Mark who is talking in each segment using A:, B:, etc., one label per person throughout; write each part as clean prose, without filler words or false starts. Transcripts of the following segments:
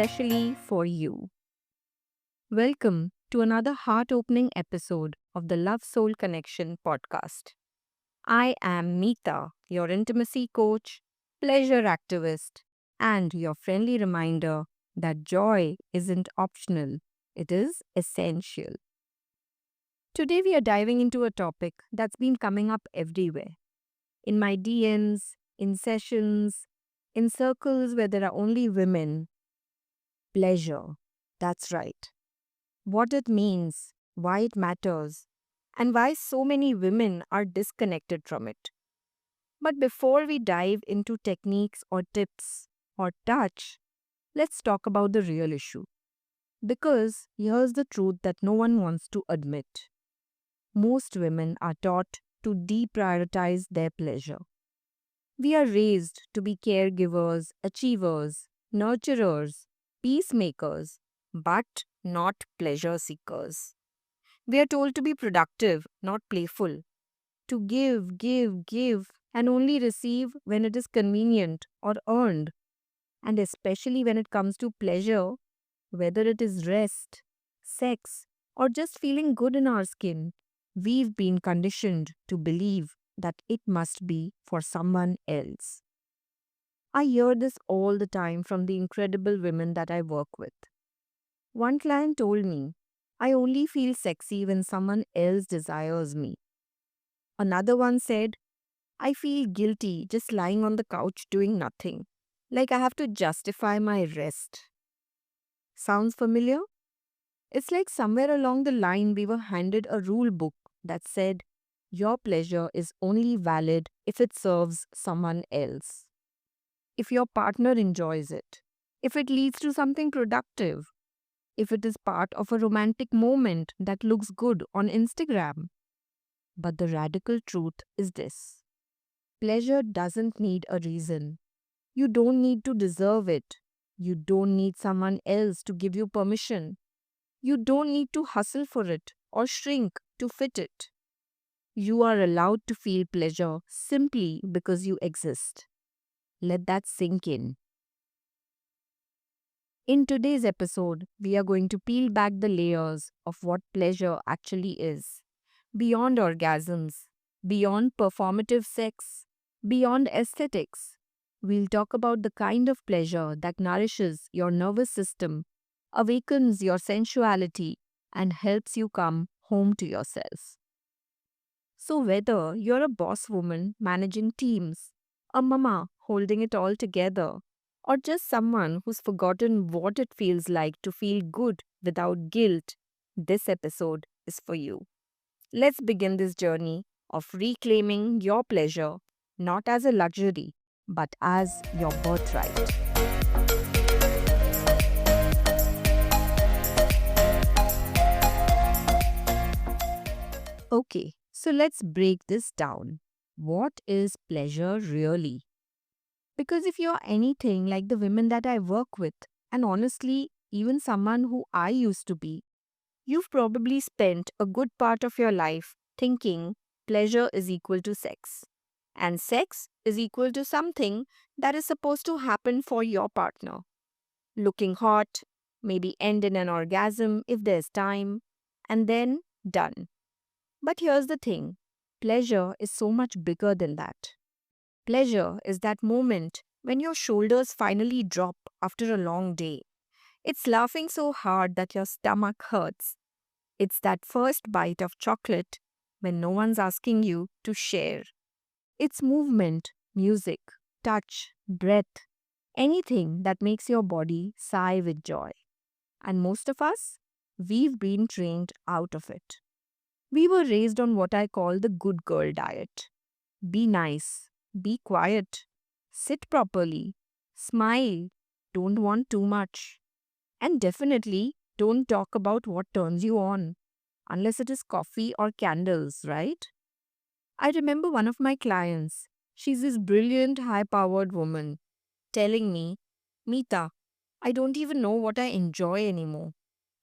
A: especially for you. Welcome to another heart opening episode of the Love Soul Connection podcast. I am Meeta, your intimacy coach, pleasure activist, and your friendly reminder that joy isn't optional, it is essential. Today, we are diving into a topic that's been coming up everywhere in my DMs, in sessions, in circles where there are only women. Pleasure. That's right. What it means, why it matters, and why so many women are disconnected from it. But before we dive into techniques or tips or touch, let's talk about the real issue. Because here's the truth that no one wants to admit. Most women are taught to deprioritize their pleasure. We are raised to be caregivers, achievers, nurturers, peacemakers, but not pleasure seekers. We are told to be productive, not playful, to give, and only receive when it is convenient or earned. And especially when it comes to pleasure, whether it is rest, sex, or just feeling good in our skin, we've been conditioned to believe that it must be for someone else. I hear this all the time from the incredible women that I work with. One client told me, I only feel sexy when someone else desires me. Another one said, I feel guilty just lying on the couch doing nothing, like I have to justify my rest. Sounds familiar? It's like somewhere along the line we were handed a rule book that said, your pleasure is only valid if it serves someone else. If your partner enjoys it, if it leads to something productive, if it is part of a romantic moment that looks good on Instagram. But the radical truth is this: pleasure doesn't need a reason. You don't need to deserve it. You don't need someone else to give you permission. You don't need to hustle for it or shrink to fit it. You are allowed to feel pleasure simply because you exist. Let that sink in. In today's episode, we are going to peel back the layers of what pleasure actually is. Beyond orgasms, beyond performative sex, beyond aesthetics. We'll talk about the kind of pleasure that nourishes your nervous system, awakens your sensuality, and helps you come home to yourself. So, whether you're a boss woman managing teams, a mama holding it all together, or just someone who's forgotten what it feels like to feel good without guilt, this episode is for you. Let's begin this journey of reclaiming your pleasure not as a luxury but as your birthright. Okay, so let's break this down. What is pleasure really? Because if you're anything like the women that I work with, and honestly, even someone who I used to be, you've probably spent a good part of your life thinking pleasure is equal to sex. And sex is equal to something that is supposed to happen for your partner. Looking hot, maybe end in an orgasm if there's time, and then done. But here's the thing: pleasure is so much bigger than that. Pleasure is that moment when your shoulders finally drop after a long day. It's laughing so hard that your stomach hurts. It's that first bite of chocolate when no one's asking you to share. It's movement, music, touch, breath, anything that makes your body sigh with joy. And most of us, we've been trained out of it. We were raised on what I call the good girl diet. Be nice, be quiet, sit properly, smile, don't want too much. And definitely don't talk about what turns you on, unless it is coffee or candles, right? I remember one of my clients, she's this brilliant, high powered woman, telling me, Meeta, I don't even know what I enjoy anymore.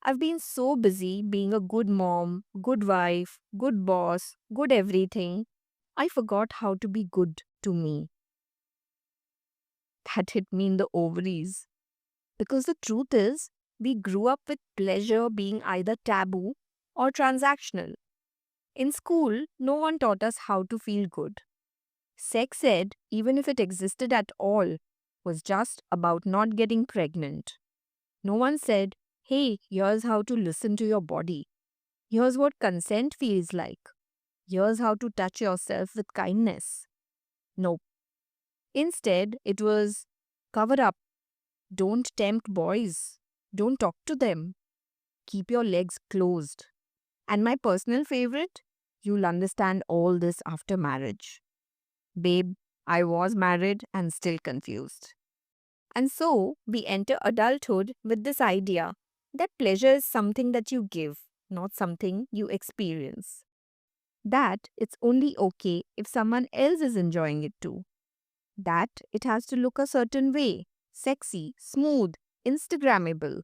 A: I've been so busy being a good mom, good wife, good boss, good everything. I forgot how to be good to me. That hit me in the ovaries. Because the truth is, we grew up with pleasure being either taboo or transactional. In school, no one taught us how to feel good. Sex ed, even if it existed at all, was just about not getting pregnant. No one said, hey, here's how to listen to your body. Here's what consent feels like. Here's how to touch yourself with kindness. Nope. Instead, it was cover up. Don't tempt boys. Don't talk to them. Keep your legs closed. And my personal favorite, you'll understand all this after marriage. Babe, I was married and still confused. And so we enter adulthood with this idea that pleasure is something that you give, not something you experience. That it's only okay if someone else is enjoying it too. That it has to look a certain way, sexy, smooth, Instagrammable.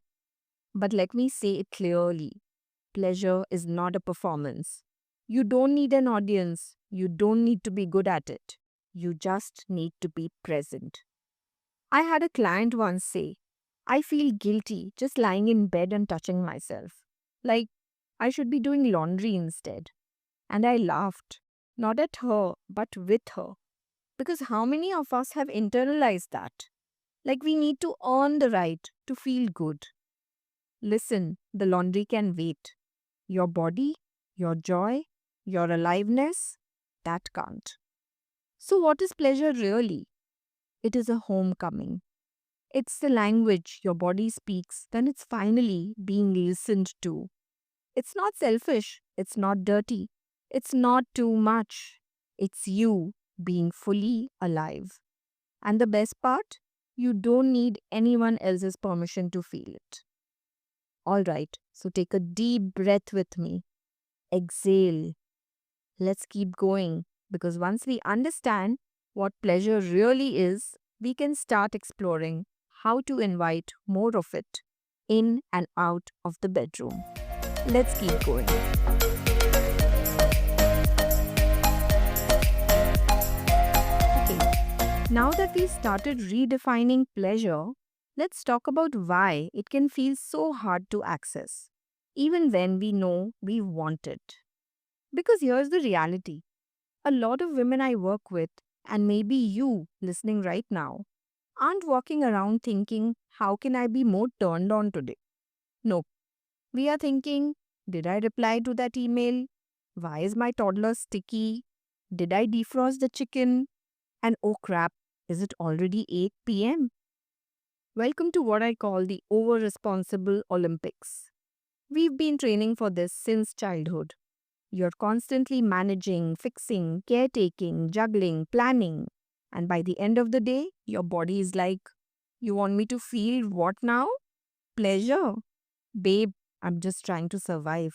A: But let me say it clearly, pleasure is not a performance. You don't need an audience. You don't need to be good at it. You just need to be present. I had a client once say, I feel guilty just lying in bed and touching myself. Like, I should be doing laundry instead. And I laughed, not at her, but with her. Because how many of us have internalized that? Like, we need to earn the right to feel good. Listen, the laundry can wait. Your body, your joy, your aliveness, that can't. So, what is pleasure really? It is a homecoming. It's the language your body speaks when it's finally being listened to. It's not selfish, it's not dirty, it's not too much. It's you being fully alive. And the best part? You don't need anyone else's permission to feel it. Alright, so take a deep breath with me. Exhale. Let's keep going because once we understand what pleasure really is, we can start exploring how to invite more of it in and out of the bedroom. Let's keep going. Okay, now that we started redefining pleasure, let's talk about why it can feel so hard to access, even when we know we want it. Because here's the reality. A lot of women I work with, and maybe you listening right now, aren't walking around thinking, how can I be more turned on today? No, we are thinking, did I reply to that email? Why is my toddler sticky? Did I defrost the chicken? And oh crap, is it already 8 p.m.? Welcome to what I call the over responsible Olympics. We've been training for this since childhood. You're constantly managing, fixing, caretaking, juggling, planning. And by the end of the day, your body is like, you want me to feel what now? Pleasure. Babe, I'm just trying to survive.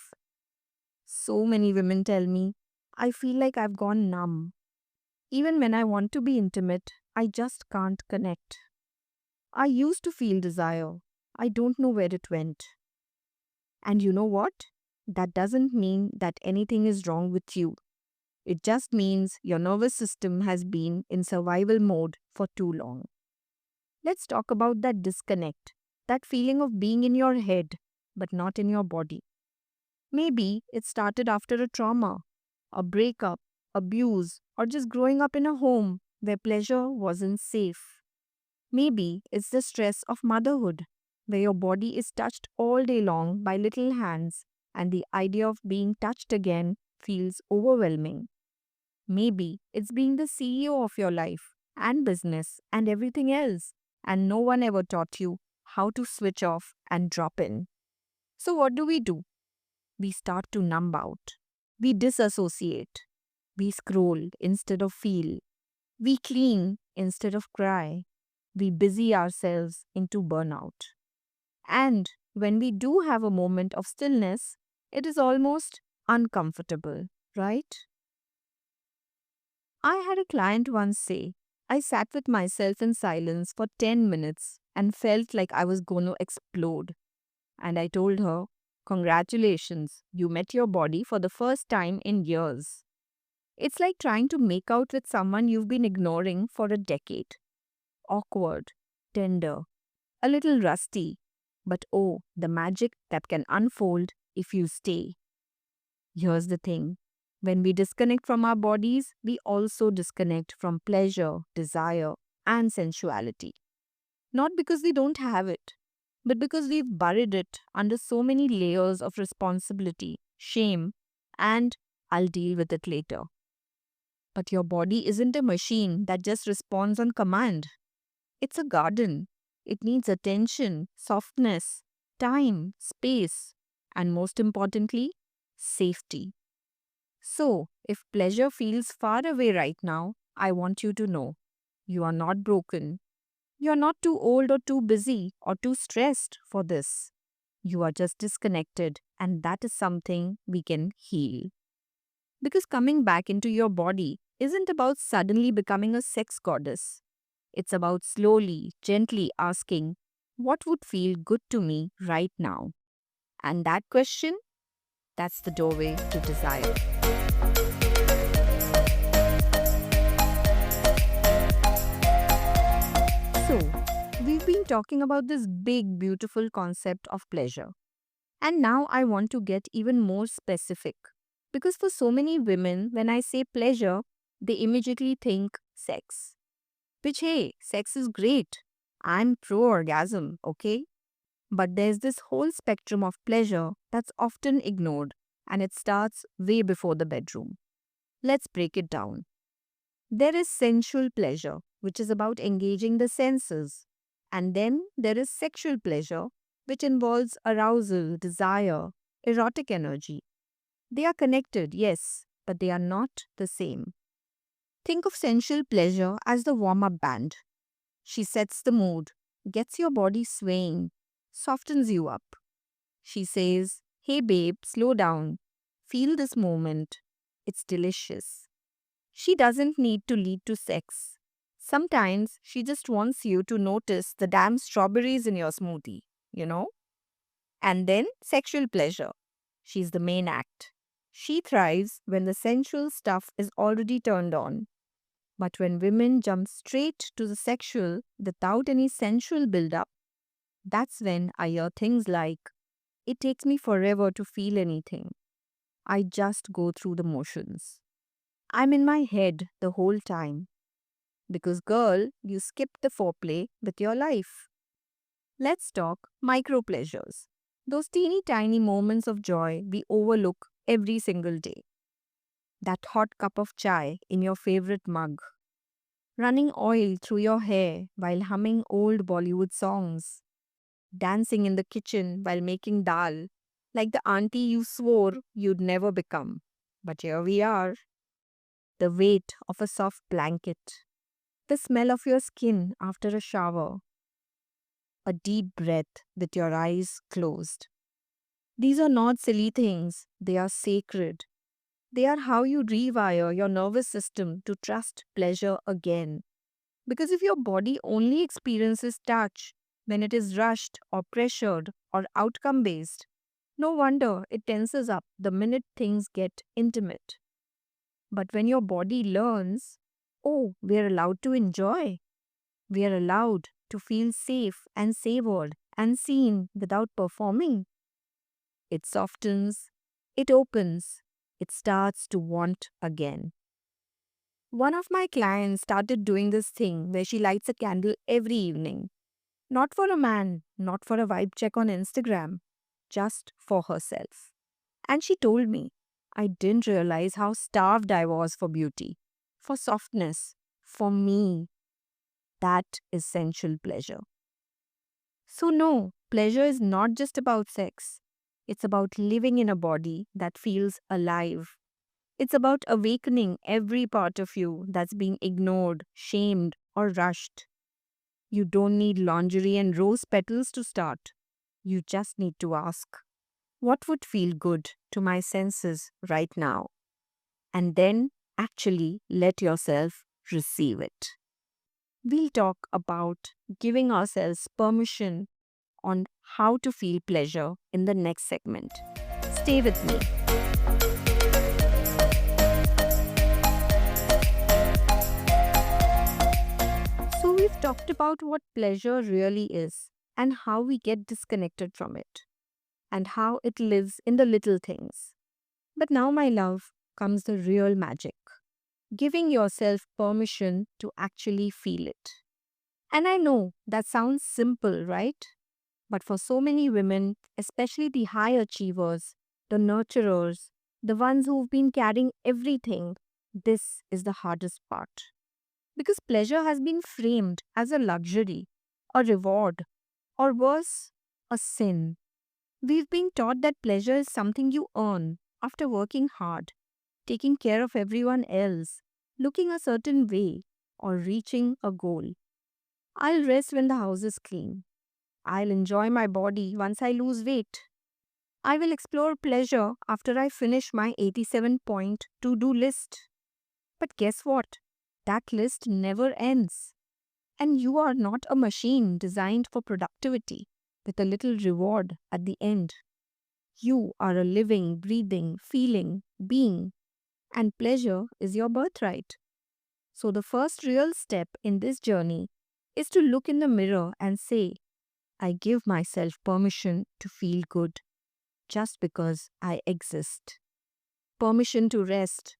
A: So many women tell me, I feel like I've gone numb. Even when I want to be intimate, I just can't connect. I used to feel desire. I don't know where it went. And you know what? That doesn't mean that anything is wrong with you. It just means your nervous system has been in survival mode for too long. Let's talk about that disconnect, that feeling of being in your head but not in your body. Maybe it started after a trauma, a breakup, abuse, or just growing up in a home where pleasure wasn't safe. Maybe it's the stress of motherhood, where your body is touched all day long by little hands and the idea of being touched again feels overwhelming. Maybe it's being the CEO of your life and business and everything else, and no one ever taught you how to switch off and drop in. So, what do? We start to numb out. We disassociate. We scroll instead of feel. We clean instead of cry. We busy ourselves into burnout. And when we do have a moment of stillness, it is almost uncomfortable, right? I had a client once say, I sat with myself in silence for 10 minutes and felt like I was going to explode. And I told her, congratulations, you met your body for the first time in years. It's like trying to make out with someone you've been ignoring for a decade. Awkward, tender, a little rusty, but oh, the magic that can unfold if you stay. Here's the thing, when we disconnect from our bodies, we also disconnect from pleasure, desire, and sensuality. Not because we don't have it, but because we've buried it under so many layers of responsibility, shame, and I'll deal with it later. But your body isn't a machine that just responds on command. It's a garden. It needs attention, softness, time, space, and most importantly, safety. So, if pleasure feels far away right now, I want you to know you are not broken. You are not too old or too busy or too stressed for this. You are just disconnected, and that is something we can heal. Because coming back into your body isn't about suddenly becoming a sex goddess. It's about slowly, gently asking, what would feel good to me right now? And that question, that's the doorway to desire. So, we've been talking about this big, beautiful concept of pleasure. And now I want to get even more specific. Because for so many women, when I say pleasure, they immediately think sex. Which, hey, sex is great. I'm pro orgasm, okay? But there's this whole spectrum of pleasure that's often ignored, and it starts way before the bedroom. Let's break it down. There is sensual pleasure, which is about engaging the senses. And then there is sexual pleasure, which involves arousal, desire, erotic energy. They are connected, yes, but they are not the same. Think of sensual pleasure as the warm up band. She sets the mood, gets your body swaying, softens you up. She says, hey babe, slow down. Feel this moment. It's delicious. She doesn't need to lead to sex. Sometimes she just wants you to notice the damn strawberries in your smoothie, you know? And then sexual pleasure. She's the main act. She thrives when the sensual stuff is already turned on. But when women jump straight to the sexual without any sensual build-up, that's when I hear things like, it takes me forever to feel anything. I just go through the motions. I'm in my head the whole time. Because, girl, you skipped the foreplay with your life. Let's talk micro pleasures. Those teeny tiny moments of joy we overlook every single day. That hot cup of chai in your favorite mug. Running oil through your hair while humming old Bollywood songs. Dancing in the kitchen while making dal, like the auntie you swore you'd never become. But here we are. The weight of a soft blanket. The smell of your skin after a shower. A deep breath with your eyes closed. These are not silly things, they are sacred. They are how you rewire your nervous system to trust pleasure again. Because if your body only experiences touch when it is rushed or pressured or outcome based, no wonder it tenses up the minute things get intimate. But when your body learns, oh, we're allowed to enjoy, we are allowed to feel safe and savored and seen without performing, it softens, it opens, it starts to want again. One of my clients started doing this thing where she lights a candle every evening. Not for a man, not for a vibe check on Instagram, just for herself. And she told me, I didn't realize how starved I was for beauty, for softness, for me. That is sensual pleasure. So, no, pleasure is not just about sex. It's about living in a body that feels alive. It's about awakening every part of you that's being ignored, shamed, or rushed. You don't need lingerie and rose petals to start. You just need to ask, what would feel good to my senses right now? And then actually let yourself receive it. We'll talk about giving ourselves permission on how to feel pleasure in the next segment. Stay with me. So, we've talked about what pleasure really is and how we get disconnected from it, and how it lives in the little things. But now, my love, comes the real magic, giving yourself permission to actually feel it. And I know that sounds simple, right? But for so many women, especially the high achievers, the nurturers, the ones who've been carrying everything, this is the hardest part. Because pleasure has been framed as a luxury, a reward, or worse, a sin. We've been taught that pleasure is something you earn after working hard, taking care of everyone else, looking a certain way, or reaching a goal. I'll rest when the house is clean. I'll enjoy my body once I lose weight. I will explore pleasure after I finish my 87-point to do list. But guess what? That list never ends. And you are not a machine designed for productivity with a little reward at the end. You are a living, breathing, feeling being, and pleasure is your birthright. So, the first real step in this journey is to look in the mirror and say, I give myself permission to feel good just because I exist. Permission to rest.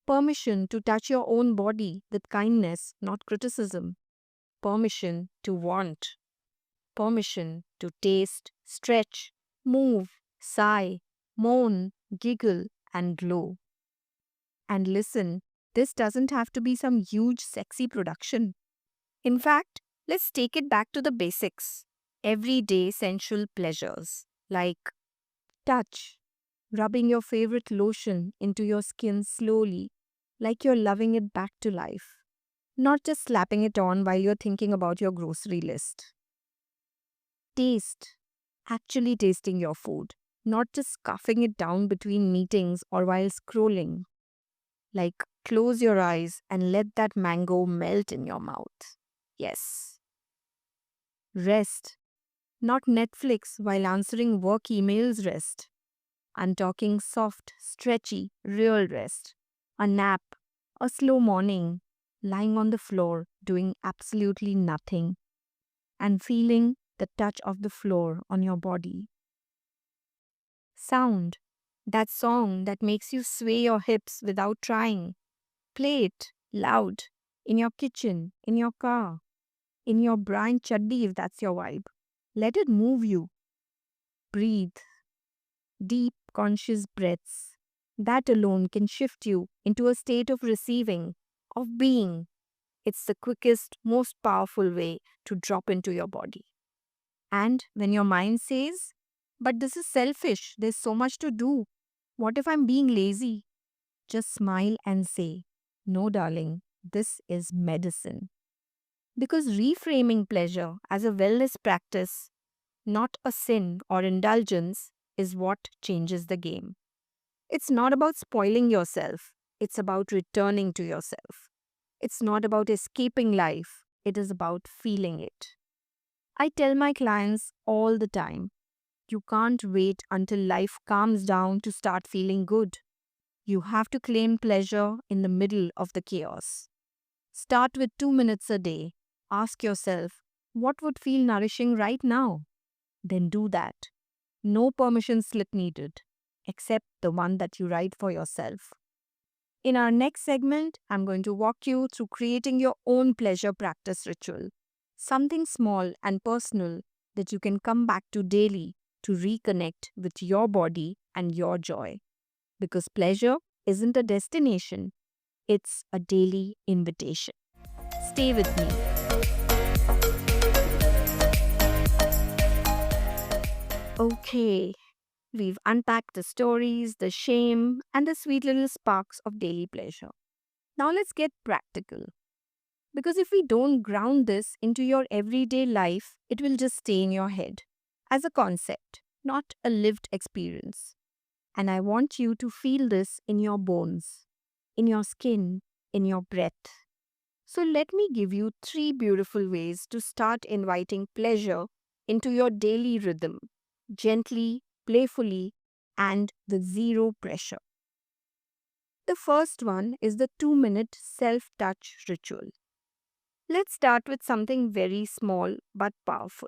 A: Permission to touch your own body with kindness, not criticism. Permission to want. Permission to taste, stretch, move, sigh, moan, giggle, and glow. And listen, this doesn't have to be some huge, sexy production. In fact, let's take it back to the basics. Everyday sensual pleasures like touch, rubbing your favorite lotion into your skin slowly, like you're loving it back to life, not just slapping it on while you're thinking about your grocery list. Taste, actually tasting your food, not just scuffing it down between meetings or while scrolling. Like, close your eyes and let that mango melt in your mouth. Yes. Rest, not Netflix while answering work emails rest. I'm talking soft, stretchy, real rest. A nap, a slow morning, lying on the floor, doing absolutely nothing, and feeling the touch of the floor on your body. Sound, that song that makes you sway your hips without trying. Play it loud in your kitchen, in your car, in your brine chaddi if that's your vibe. Let it move you. Breathe. Deep, conscious breaths. That alone can shift you into a state of receiving, of being. It's the quickest, most powerful way to drop into your body. And when your mind says, but this is selfish, there's so much to do. What if I'm being lazy? Just smile and say, no, darling, this is medicine. Because reframing pleasure as a wellness practice, not a sin or indulgence, is what changes the game. It's not about spoiling yourself, it's about returning to yourself. It's not about escaping life, it is about feeling it. I tell my clients all the time, you can't wait until life calms down to start feeling good. You have to claim pleasure in the middle of the chaos. Start with 2 minutes a day. Ask yourself, what would feel nourishing right now? Then do that. No permission slip needed, except the one that you write for yourself. In our next segment, I'm going to walk you through creating your own pleasure practice ritual. Something small and personal that you can come back to daily to reconnect with your body and your joy. Because pleasure isn't a destination, it's a daily invitation. Stay with me. Okay, we've unpacked the stories, the shame, and the sweet little sparks of daily pleasure. Now let's get practical. Because if we don't ground this into your everyday life, it will just stay in your head as a concept, not a lived experience. And I want you to feel this in your bones, in your skin, in your breath. So let me give you 3 beautiful ways to start inviting pleasure into your daily rhythm, gently, playfully, and with zero pressure. The first one is the 2 minute self touch ritual. Let's start with something very small but powerful.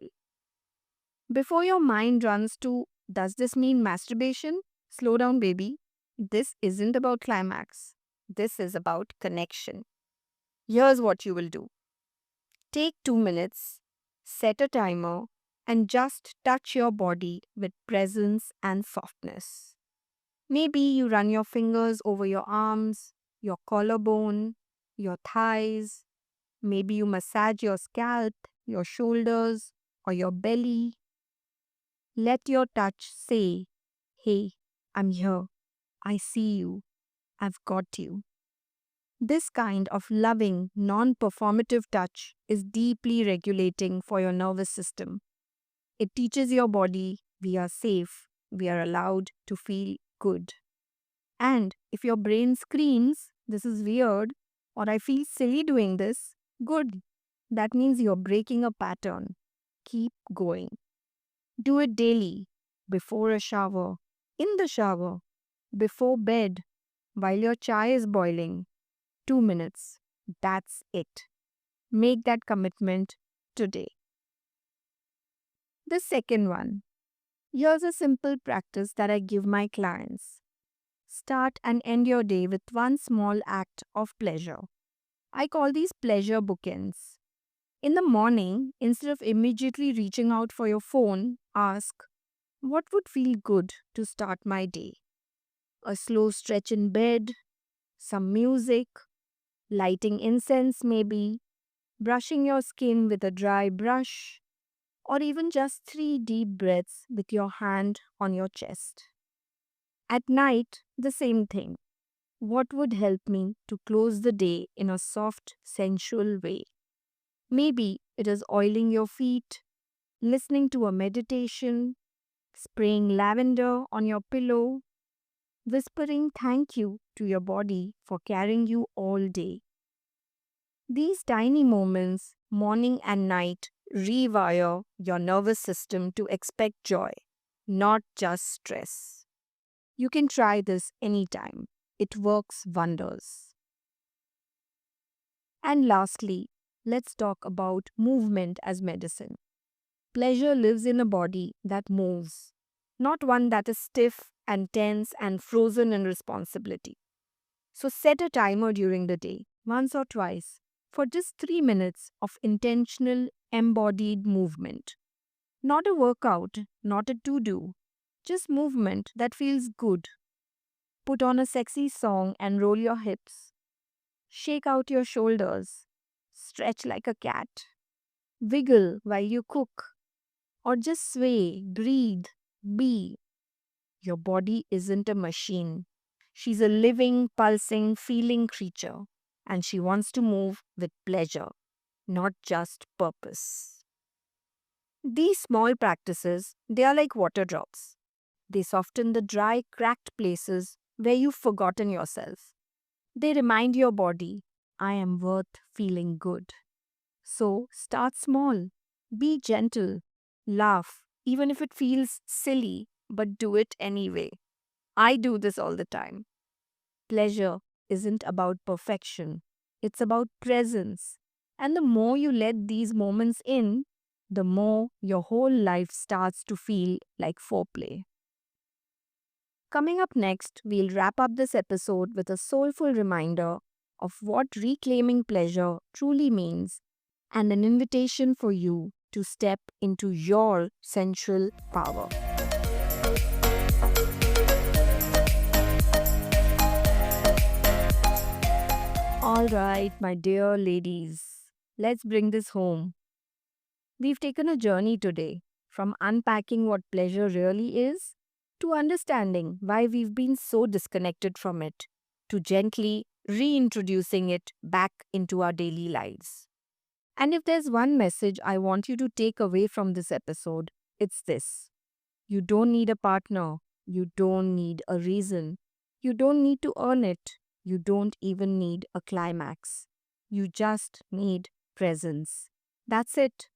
A: Before your mind runs to, does this mean masturbation? Slow down, baby. This isn't about climax. This is about connection. Here's what you will do: take 2 minutes, set a timer, and just touch your body with presence and softness. Maybe you run your fingers over your arms, your collarbone, your thighs. Maybe you massage your scalp, your shoulders, or your belly. Let your touch say, hey, I'm here. I see you. I've got you. This kind of loving, non performative touch is deeply regulating for your nervous system. It teaches your body we are safe, we are allowed to feel good. And if your brain screams, this is weird, or I feel silly doing this, good. That means you're breaking a pattern. Keep going. Do it daily, before a shower, in the shower, before bed, while your chai is boiling. 2 minutes. That's it. Make that commitment today. The second one. Here's a simple practice that I give my clients. Start and end your day with one small act of pleasure. I call these pleasure bookends. In the morning, instead of immediately reaching out for your phone, ask, what would feel good to start my day? A slow stretch in bed, some music, lighting incense maybe, brushing your skin with a dry brush, or even just 3 deep breaths with your hand on your chest. At night, the same thing. What would help me to close the day in a soft, sensual way? Maybe it is oiling your feet, listening to a meditation, spraying lavender on your pillow, whispering thank you to your body for carrying you all day. These tiny moments, morning and night, rewire your nervous system to expect joy, not just stress. You can try this anytime. It works wonders. And lastly, let's talk about movement as medicine. Pleasure lives in a body that moves, not one that is stiff and tense and frozen in responsibility. So set a timer during the day, once or twice, for just 3 minutes of intentional, embodied movement. Not a workout, not a to do, just movement that feels good. Put on a sexy song and roll your hips. Shake out your shoulders. Stretch like a cat. Wiggle while you cook. Or just sway, breathe, be. Your body isn't a machine. She's a living, pulsing, feeling creature. And she wants to move with pleasure, not just purpose. These small practices, they are like water drops. They soften the dry, cracked places where you've forgotten yourself. They remind your body, I am worth feeling good. So start small, be gentle, laugh, even if it feels silly, but do it anyway. I do this all the time. Pleasure isn't about perfection, it's about presence. And the more you let these moments in, the more your whole life starts to feel like foreplay. Coming up next, we'll wrap up this episode with a soulful reminder of what reclaiming pleasure truly means and an invitation for you to step into your sensual power. All right, my dear ladies, let's bring this home. We've taken a journey today from unpacking what pleasure really is to understanding why we've been so disconnected from it, to gently reintroducing it back into our daily lives. And if there's one message I want you to take away from this episode, it's this: you don't need a partner, you don't need a reason, you don't need to earn it, you don't even need a climax. You just need presence. That's it.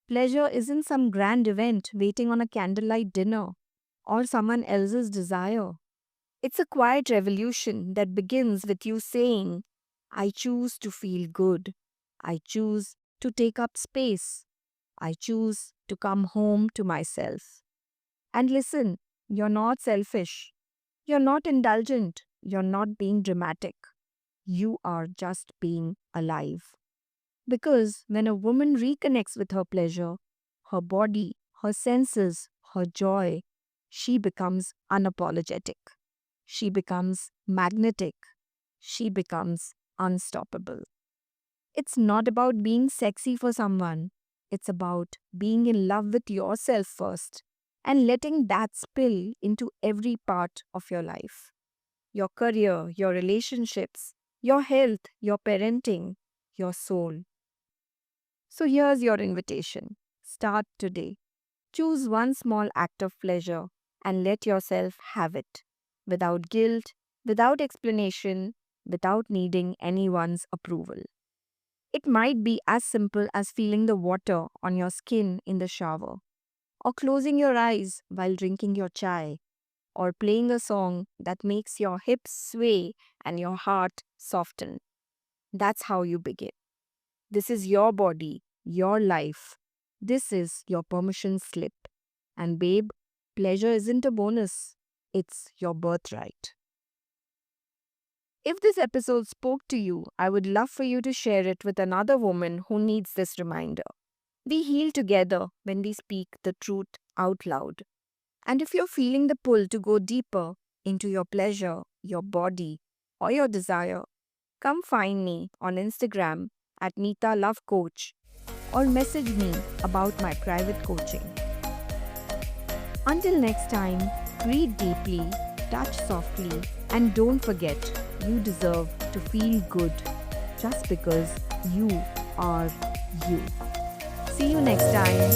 A: Pleasure isn't some grand event waiting on a candlelight dinner or someone else's desire. It's a quiet revolution that begins with you saying, I choose to feel good. I choose to take up space. I choose to come home to myself. And listen, you're not selfish. You're not indulgent. You're not being dramatic. You are just being alive. Because when a woman reconnects with her pleasure, her body, her senses, her joy, she becomes unapologetic. She becomes magnetic. She becomes unstoppable. It's not about being sexy for someone. It's about being in love with yourself first and letting that spill into every part of your life. Your career, your relationships, your health, your parenting, your soul. So here's your invitation. Start today. Choose one small act of pleasure and let yourself have it. Without guilt, without explanation, without needing anyone's approval. It might be as simple as feeling the water on your skin in the shower, or closing your eyes while drinking your chai, or playing a song that makes your hips sway and your heart soften. That's how you begin. This is your body, your life. This is your permission slip. And babe, pleasure isn't a bonus, it's your birthright. If this episode spoke to you, I would love for you to share it with another woman who needs this reminder. We heal together when we speak the truth out loud. And if you're feeling the pull to go deeper into your pleasure, your body, or your desire, come find me on Instagram at Meeta Love Coach or message me about my private coaching. Until next time, breathe deeply, touch softly, and don't forget you deserve to feel good just because you are you. See you next time.